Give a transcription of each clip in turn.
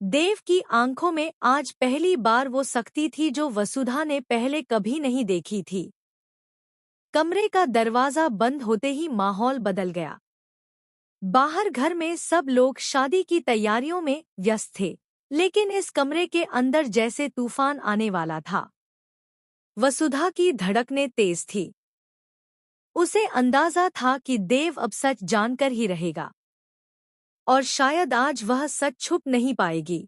देव की आंखों में आज पहली बार वो शक्ति थी जो वसुधा ने पहले कभी नहीं देखी थी। कमरे का दरवाजा बंद होते ही माहौल बदल गया। बाहर घर में सब लोग शादी की तैयारियों में व्यस्त थे, लेकिन इस कमरे के अंदर जैसे तूफान आने वाला था। वसुधा की धड़कनें तेज थी। उसे अंदाजा था कि देव अब सच जानकर ही रहेगा, और शायद आज वह सच छुप नहीं पाएगी।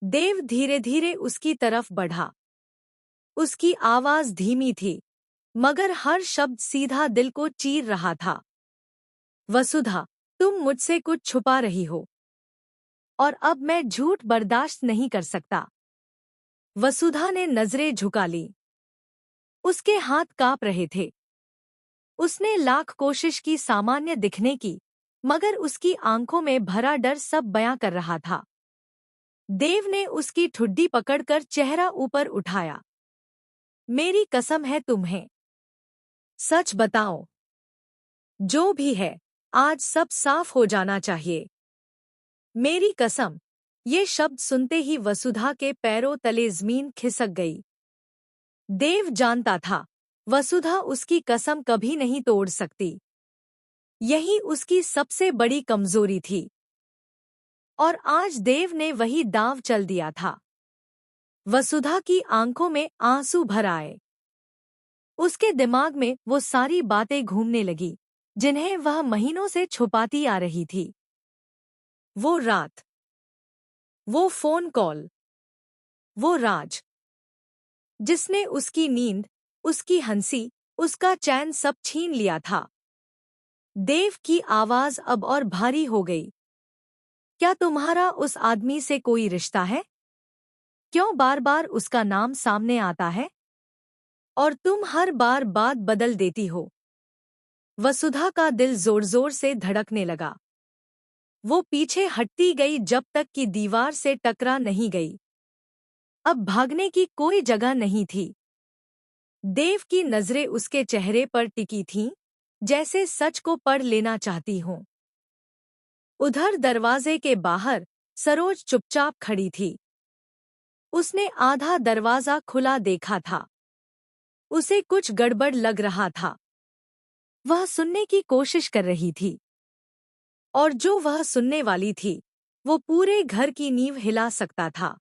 देव धीरे धीरे उसकी तरफ बढ़ा। उसकी आवाज धीमी थी, मगर हर शब्द सीधा दिल को चीर रहा था। वसुधा, तुम मुझसे कुछ छुपा रही हो, और अब मैं झूठ बर्दाश्त नहीं कर सकता। वसुधा ने नजरें झुका ली। उसके हाथ कांप रहे थे। उसने लाख कोशिश की सामान्य दिखने की, मगर उसकी आंखों में भरा डर सब बयां कर रहा था। देव ने उसकी ठुड्डी पकड़कर चेहरा ऊपर उठाया। मेरी कसम है तुम्हें, सच बताओ। जो भी है, आज सब साफ हो जाना चाहिए। मेरी कसम। ये शब्द सुनते ही वसुधा के पैरों तले जमीन खिसक गई। देव जानता था, वसुधा उसकी कसम कभी नहीं तोड़ सकती। यही उसकी सबसे बड़ी कमजोरी थी। और आज देव ने वही दांव चल दिया था। वसुधा की आंखों में आंसू भर आए। उसके दिमाग में वो सारी बातें घूमने लगी जिन्हें वह महीनों से छुपाती आ रही थी। वो रात, वो फोन कॉल, वो राज जिसने उसकी नींद, उसकी हंसी, उसका चैन सब छीन लिया था। देव की आवाज अब और भारी हो गई। क्या तुम्हारा उस आदमी से कोई रिश्ता है? क्यों बार बार उसका नाम सामने आता है? और तुम हर बार बात बदल देती हो। वसुधा का दिल जोर जोर से धड़कने लगा। वो पीछे हटती गई जब तक कि दीवार से टकरा नहीं गई। अब भागने की कोई जगह नहीं थी। देव की नजरें उसके चेहरे पर टिकी थीं, जैसे सच को पढ़ लेना चाहती हों। उधर दरवाजे के बाहर सरोज चुपचाप खड़ी थी। उसने आधा दरवाजा खुला देखा था। उसे कुछ गड़बड़ लग रहा था। वह सुनने की कोशिश कर रही थी, और जो वह सुनने वाली थी, वो पूरे घर की नींव हिला सकता था।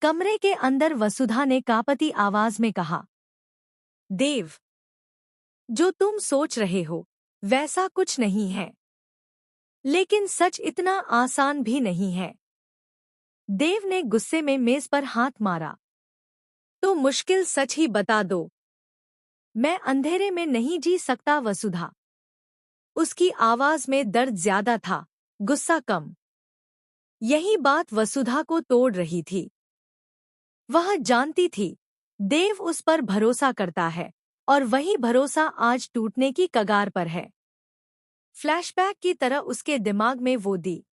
कमरे के अंदर वसुधा ने कांपती आवाज में कहा, देव, जो तुम सोच रहे हो वैसा कुछ नहीं है, लेकिन सच इतना आसान भी नहीं है। देव ने गुस्से में मेज पर हाथ मारा। तो मुश्किल सच ही बता दो। मैं अंधेरे में नहीं जी सकता वसुधा। उसकी आवाज में दर्द ज्यादा था, गुस्सा कम। यही बात वसुधा को तोड़ रही थी। वह जानती थी, देव उस पर भरोसा करता है, और वही भरोसा आज टूटने की कगार पर है। फ्लैशबैक की तरह उसके दिमाग में वो दी